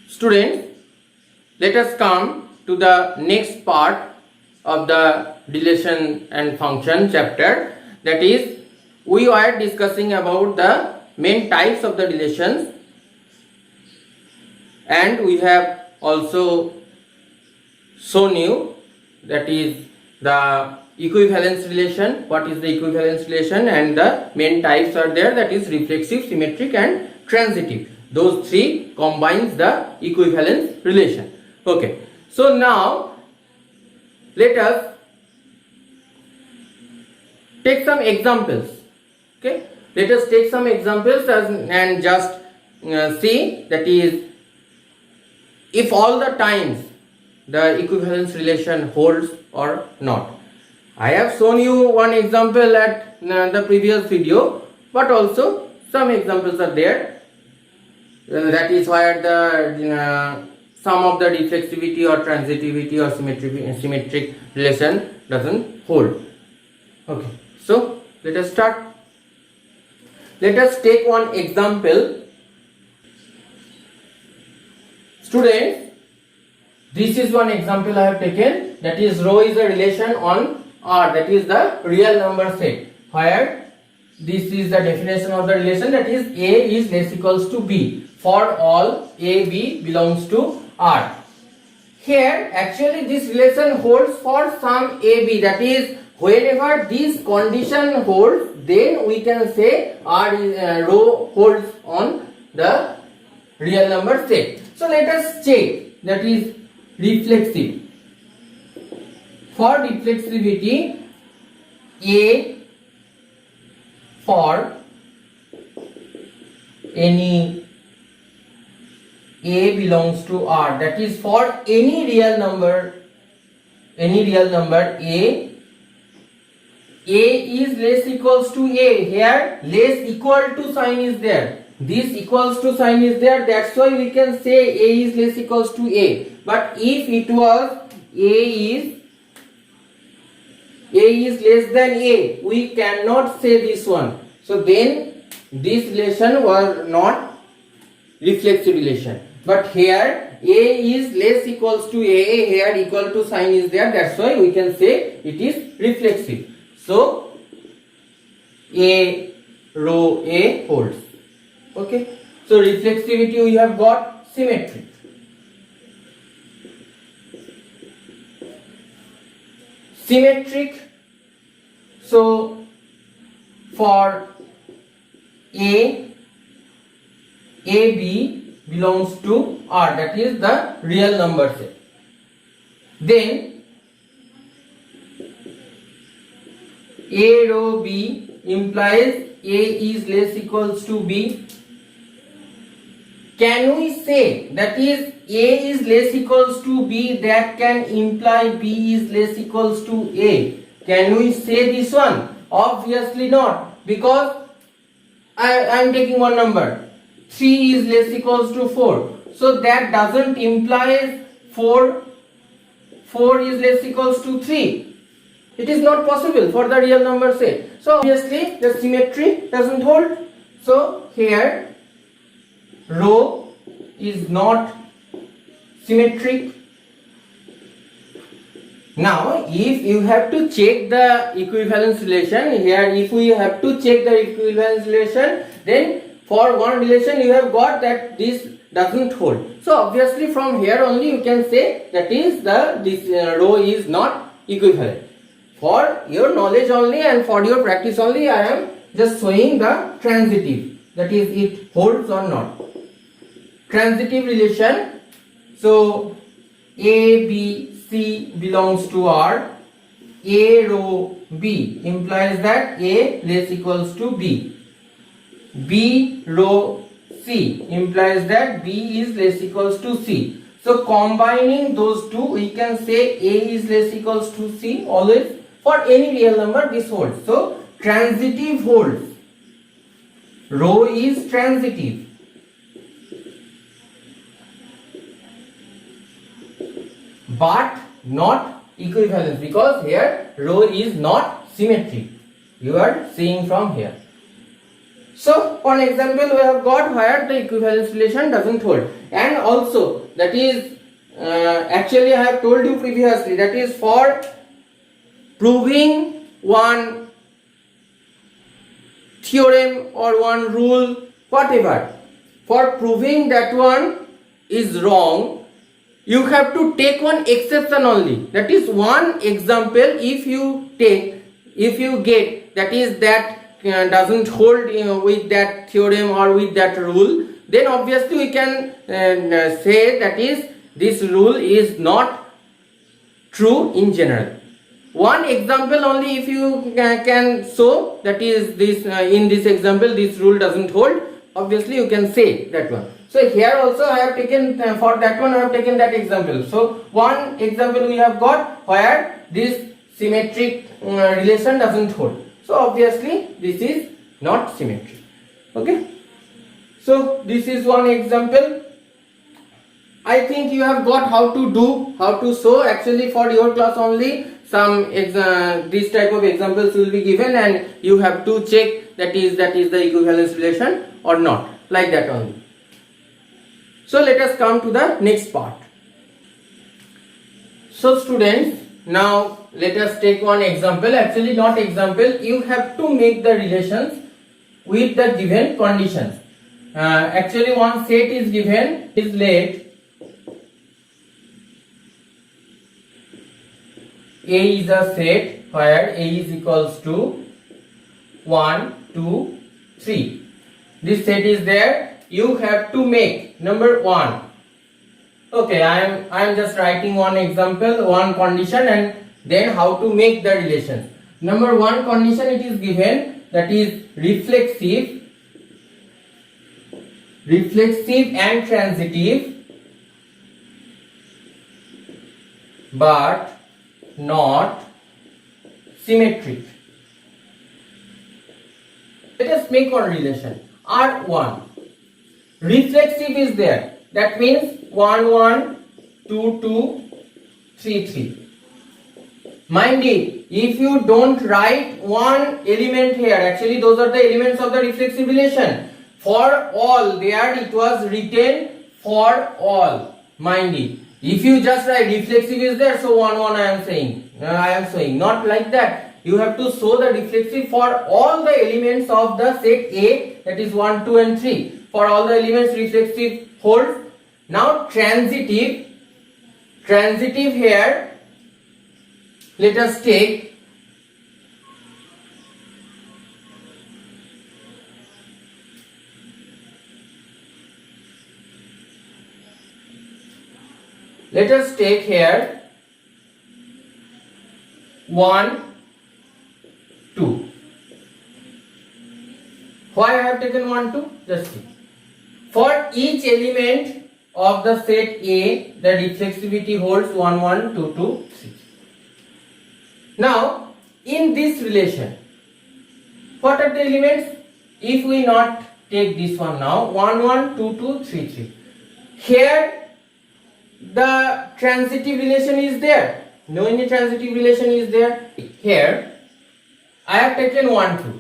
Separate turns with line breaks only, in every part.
Students, let us come to the next part of the relation and function chapter, that is we are discussing about the main types of the relations, and we have also shown you that is the equivalence relation, what is the equivalence relation, and the main types are there, that is reflexive, symmetric and transitive. Those three combines the equivalence relation. Okay, so now let us take some examples. Okay, let us take some examples and just see, that is if all the times the equivalence relation holds or not. I have shown you one example at the previous video, but also some examples are there. That is where the sum of the reflexivity or transitivity or symmetric relation doesn't hold. Okay, so let us start. Let us take one example. Students, this is one example I have taken, that is rho is a relation on R, that is the real number set, where this is the definition of the relation, that is A is less equals to B for all A, B belongs to R. Here actually this relation holds for some A, B, that is whenever this condition holds, then we can say R is rho holds on the real number set. So let us check, that is reflexive. For reflexivity, A for any A belongs to R, that is for any real number A is less equals to A. Here less equal to sign is there, this equals to sign is there, that's why we can say A is less equals to A. But if it was A is less than A, we cannot say this one. So then this relation was not reflexive relation. But here A is less equals to A, here equal to sign is there, that's why we can say it is reflexive. So A rho A holds. Okay, so reflexivity we have got, symmetric. Symmetric, so for A, B belongs to R, that is the real number set. Then A rho B implies A is less equals to B. Can we say that is A is less equals to B, that can imply B is less equals to A? Can we say this one? Obviously not, because I am taking one number, 3 is less equals to 4, so that doesn't imply 4 is less equals to 3. It is not possible for the real number set. So obviously the symmetry doesn't hold. So here rho is not symmetric. Now if you have to check the equivalence relation, here if we have to check the equivalence relation, then for one relation you have got that this doesn't hold. So obviously from here only you can say that is this rho is not equivalent. For your knowledge only and for your practice only, I am just showing the transitive, that is it holds or not. Transitive relation, so A, B, C belongs to R, A rho B implies that A less equals to B, B rho C implies that B is less equals to C. So combining those two, we can say A is less equals to C always. For any real number this holds. So transitive holds. Rho is transitive. But not equivalence, because here rho is not symmetric. You are seeing from here. So one example we have got where the equivalence relation doesn't hold, and also that is actually I have told you previously, that is for proving one theorem or one rule, whatever, for proving that one is wrong, you have to take one exception only. That is one example if you take, if you get, that is that doesn't hold with that theorem or with that rule, then obviously we can say that is this rule is not true in general. One example only if you can show, that is this in this example this rule doesn't hold, obviously you can say that one. So here also I have taken for that one I have taken that example. So one example we have got where this symmetric relation doesn't hold. So obviously this is not symmetric. Okay. So this is one example. I think you have got how to do, how to show. Actually for your class only some this type of examples will be given, and you have to check that is the equivalence relation or not, like that only. So let us come to the next part. So students, now let us take one example. Actually not example, you have to make the relations with the given conditions. Actually one set is given, is let A is a set where A is equals to 1, 2, 3. This set is there. You have to make number 1. Okay, I am just writing one example, one condition, and then how to make the relations. Number 1 condition it is given, that is reflexive and transitive, but not symmetric. Let us make one relation. R1. Reflexive is there. That means 1, 1, 2, 2, 3, 3. Mind it, if you don't write one element here, actually those are the elements of the reflexive relation. For all, there it was written for all. Mind it. If you just write reflexive is there, so 1, 1 I am saying, not like that. You have to show the reflexive for all the elements of the set A, that is 1, 2 and 3. For all the elements reflexive holds. Now transitive here, let us take here 1, 2. Why I have taken 1, 2? Just see. For each element of the set A, the reflexivity holds 1, 1, 2, 2, 3. Now, in this relation, what are the elements? If we not take this one now, 1, 1, 2, 2, 3, 3. Here, the transitive relation is there. No any transitive relation is there. Here, I have taken 1, 2.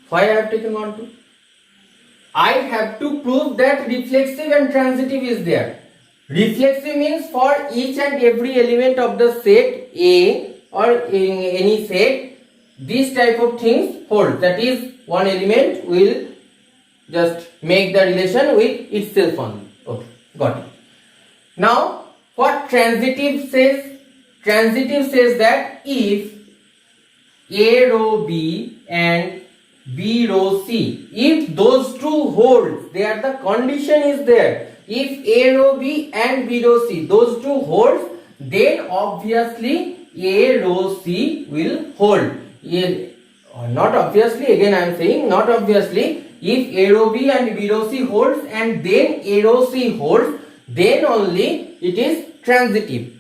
Why I have taken 1, 2? I have to prove that reflexive and transitive is there. Reflexive means for each and every element of the set A or in any set, these type of things hold. That is, one element will just make the relation with itself only. Okay, got it. Now, what transitive says? Transitive says that if A row B and B row C, if those two hold, there the condition is there. If A row B and B row C, those two holds, then obviously A row C will hold. Not obviously, again I am saying not obviously. If A row B and B row C holds and then A row C holds, then only it is transitive.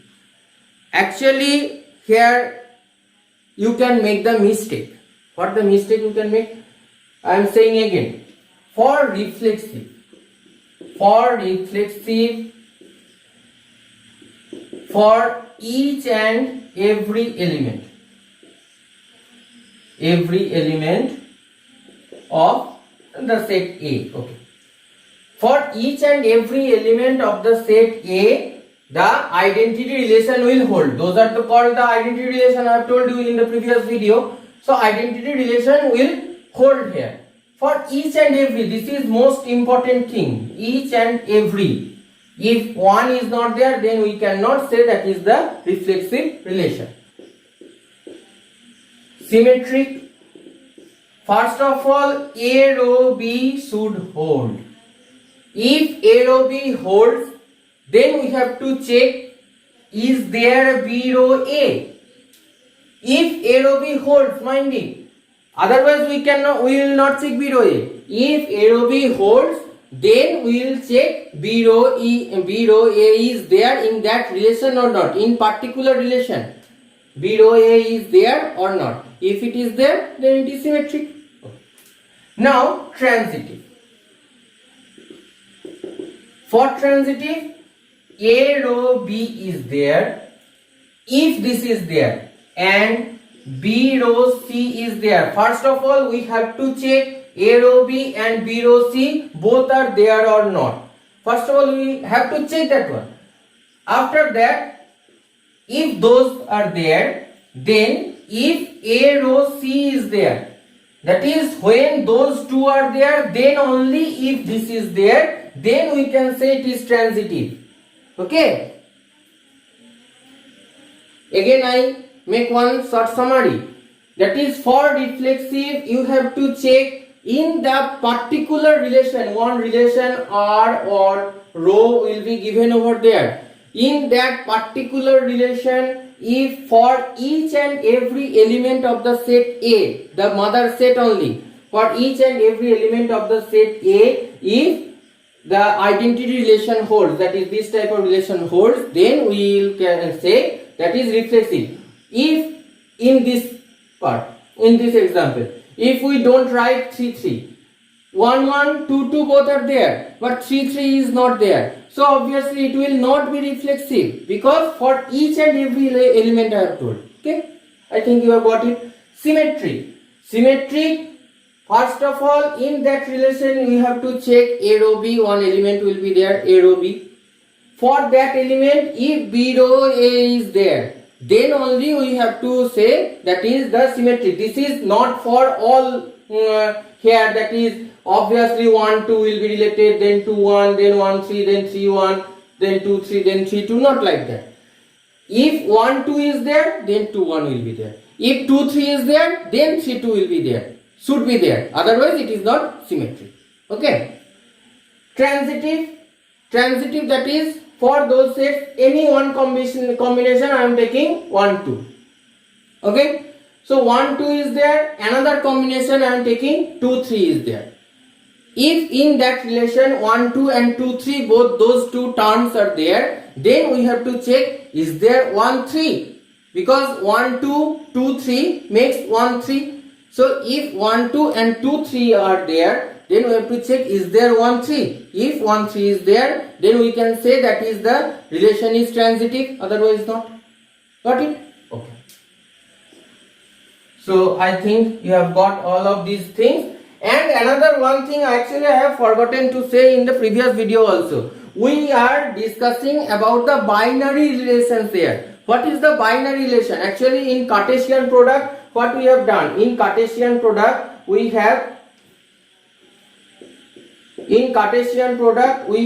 Actually here you can make the mistake. What the mistake you can make? I am saying again, for reflexive, for each and every element of the set A. Okay. For each and every element of the set A, the identity relation will hold. Those are called the identity relation I have told you in the previous video. So identity relation will hold here. For each and every, this is most important thing. Each and every. If one is not there, then we cannot say that is the reflexive relation. Symmetric. First of all, A row B should hold. If A row B holds, then we have to check, is there B row A? If A row B holds, mind it. Otherwise we will not check B row A. If A row B holds, then we will check B row A is there in that relation or not, in particular relation. B row A is there or not. If it is there, then it is symmetric. Now transitive. For transitive, A row B is there. If this is there and B row C is there, first of all we have to check A row B and B row C both are there or not. First of all we have to check that one. After that, if those are there, then if A row C is there, that is when those two are there, then only if this is there, then we can say it is transitive. Okay. Again I make one short summary. That is, for reflexive you have to check in the particular relation, one relation R or row will be given over there. In that particular relation, if for each and every element of the set A, the mother set only, for each and every element of the set A, if the identity relation holds, that is this type of relation holds, then we can say that is reflexive. If in this part, in this example, if we don't write 3 3, 1 1 2 2 both are there, but 3 3 is not there, so obviously it will not be reflexive, because for each and every element I have told. Okay, I think you have got it. Symmetry. Symmetric. First of all, in that relation we have to check A row B, one element will be there, A row B. For that element, if B row A is there, then only we have to say that is the symmetry. This is not for all here, that is obviously 1 2 will be related, then 2 1, then 1 3, then 3 1, then 2 3, then 3 2, not like that. If 1 2 is there, then 2 1 will be there. If 2 3 is there, then 3 2 will be there. Should be there. Otherwise it is not symmetric. Okay. Transitive. Transitive, that is for those sets, any one combination I am taking 1 2. Okay. So 1 2 is there, another combination I am taking 2 3 is there. If in that relation 1 2 and 2 3 both those two terms are there, then we have to check, is there 1 3, because 1 2 2 3 makes 1 3. So if 1 2 and 2 3 are there, then we have to check, is there 1 3. If 1 3 is there, then we can say that is the relation is transitive, otherwise not. Got it? Okay. So I think you have got all of these things. And another one thing actually I have forgotten to say in the previous video also. We are discussing about the binary relations there. What is the binary relation? Actually in Cartesian product, what we have done? In Cartesian product we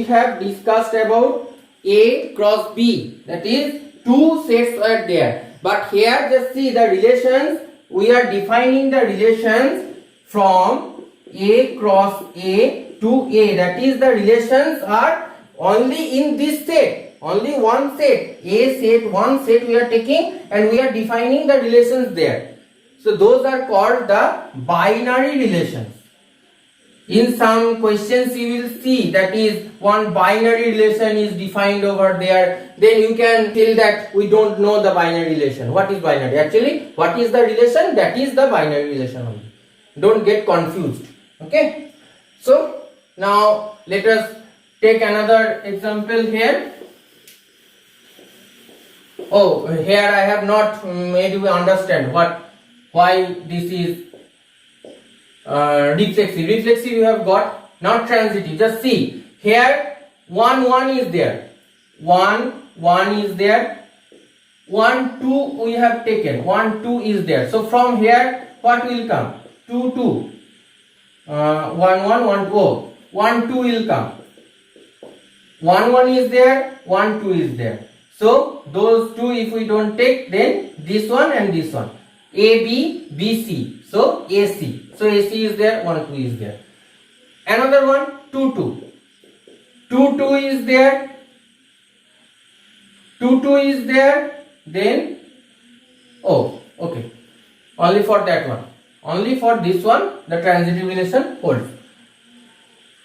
have discussed about A cross B, that is two sets are there. But here just see the relations, we are defining the relations from A cross A to A, that is the relations are only in this set, only one set, A set, one set we are taking and we are defining the relations there. So those are called the binary relations. In some questions you will see that is one binary relation is defined over there, then you can tell that we don't know the binary relation. What is binary? Actually what is the relation? That is the binary relation only. Don't get confused. Okay. So now let us take another example here. Oh, here I have not made you understand why this is reflexive. Reflexive you have got, not transitive. Just see here, 1 is there, 1 is there, 1 2 we have taken, 1 2 is there. So from here what will come? 2 2, 1 1 1 2, 1 2 will come. 1 is there, 1 2 is there. So those two if we don't take, then this one and this one, AB BC, so AC. So AC is there, 1 2 is there. Another one, 2 2, 2 2 is there, 2 2 is there. Then oh okay, only for that one, only for this one the transitive relation holds,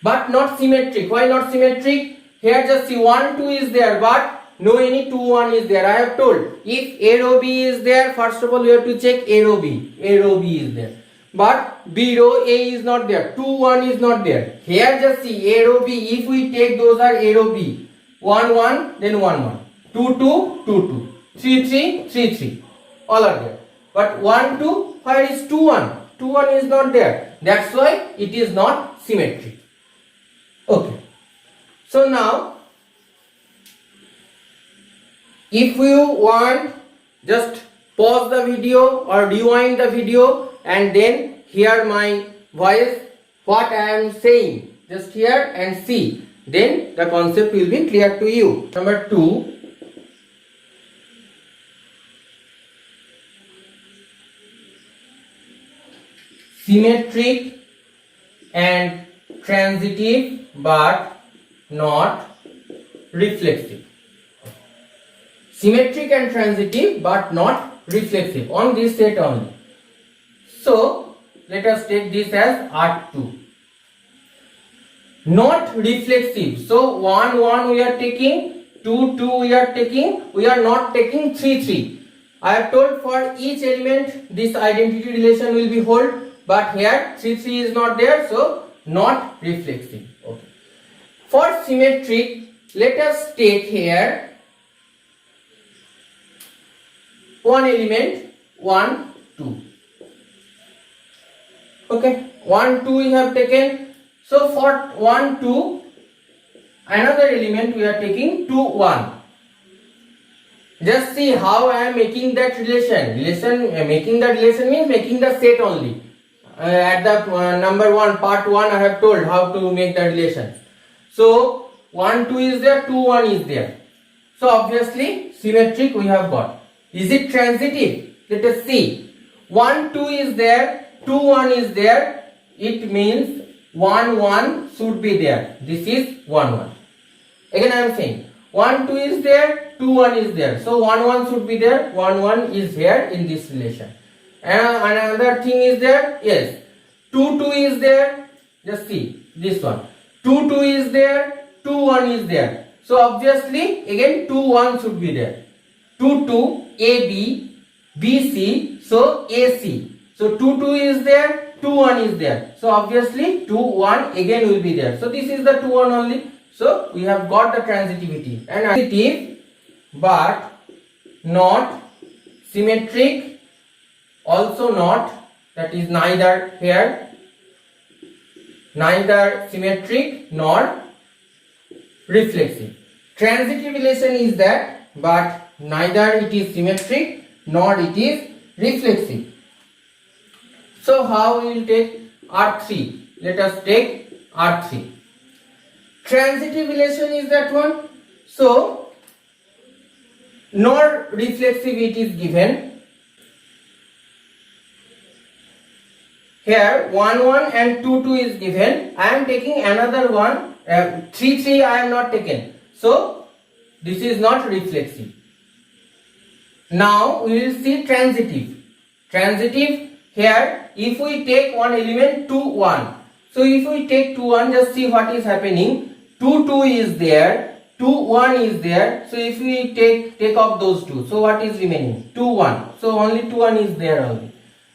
but not symmetric. Why not symmetric? Here just see 1 2 is there, but no any 2 1 is there. I have told if A row B is there, first of all we have to check A row B. A row B is there, but B row A is not there. 2 1 is not there. Here just see A row B. If we take those are A row B. 1 1, then 1 1, 2 2 2 2, 3 3 3 3. All are there. But 1 2, where is 2 1? 2 1 is not there. That's why it is not symmetric. Okay. So now, if you want, just pause the video or rewind the video and then hear my voice, what I am saying. Just hear and see. Then the concept will be clear to you. Number 2. Symmetric and transitive but not reflexive. Symmetric and transitive but not reflexive on this set only. So let us take this as R2. Not reflexive. So 1 1 we are taking, 2 2 we are taking, we are not taking 3 3. I have told for each element this identity relation will be hold, but here 3 3 is not there, so not reflexive. Okay. For symmetric, let us take here one element 1 2. Okay, 1 2 we have taken. So for 1 2, another element we are taking 2 1. Just see how I am making that relation. Making that relation means making the set only. At the number 1, part 1, I have told how to make the relation. So 1 2 is there, 2 1 is there. So obviously symmetric we have got. Is it transitive? Let us see. 1 2 is there, 2 1 is there. It means 1 1 should be there. This is 1 1. Again I am saying 1 2 is there, 2 1 is there. So 1 1 should be there. 1 1 is here in this relation. And another thing is there. Yes, 2 2 is there. Just see this one. 2 2 is there. 2 1 is there. So obviously again 2 1 should be there. 2 2 AB BC. So AC. So 2 2 is there. 2 1 is there. So obviously 2 1 again will be there. So this is the 2 1 only. So we have got the transitivity and transitive but not symmetric. Also not, that is neither here, neither symmetric nor reflexive. Transitive relation is that, but neither it is symmetric nor it is reflexive. So how we will take R3? Let us take R3. Transitive relation is that one. So nor reflexive it is given. Here 1 1 and 2 2 is given. I am taking another one. 3 3 I am not taken. So this is not reflexive. Now we will see transitive. Transitive, here if we take one element 2 1. So if we take 2 1, just see what is happening. 2 2 is there, 2 1 is there. So if we take off those two, so what is remaining? 2 1. So only 2 1 is there only.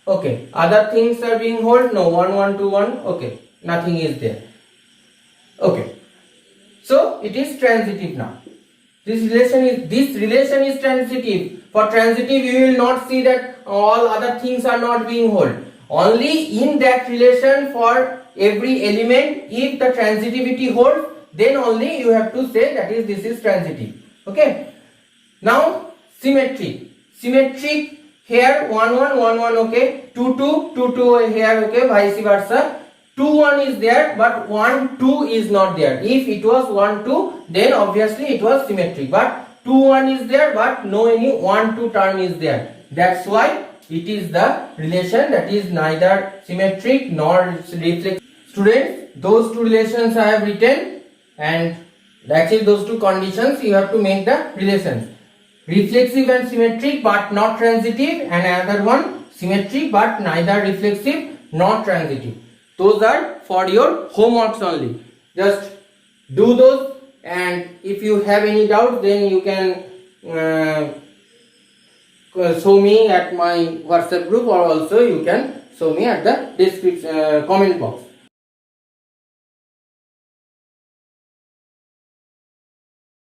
Okay, other things are being held. No, 1 1 2 1. Okay, nothing is there. Okay, so it is transitive now. This relation is transitive. For transitive, you will not see that all other things are not being held. only in that relation for every element, if the transitivity holds, then only you have to say that is this is transitive. Okay. Now symmetric. Symmetric here 1 1 1 1, okay, 2 2 2 2 here, okay, vice versa. 2 1 is there but 1 2 is not there. If it was 1 2, then obviously it was symmetric, but 2 1 is there but no any 1 2 term is there. That's why it is the relation that is neither symmetric nor reflexive. Students, those two relations I have written, and actually those two conditions you have to make the relations. Reflexive and symmetric but not transitive, and another one symmetric but neither reflexive nor transitive. Those are for your homeworks only. Just do those, and if you have any doubt then you can show me at my WhatsApp group, or also you can show me at the description comment box.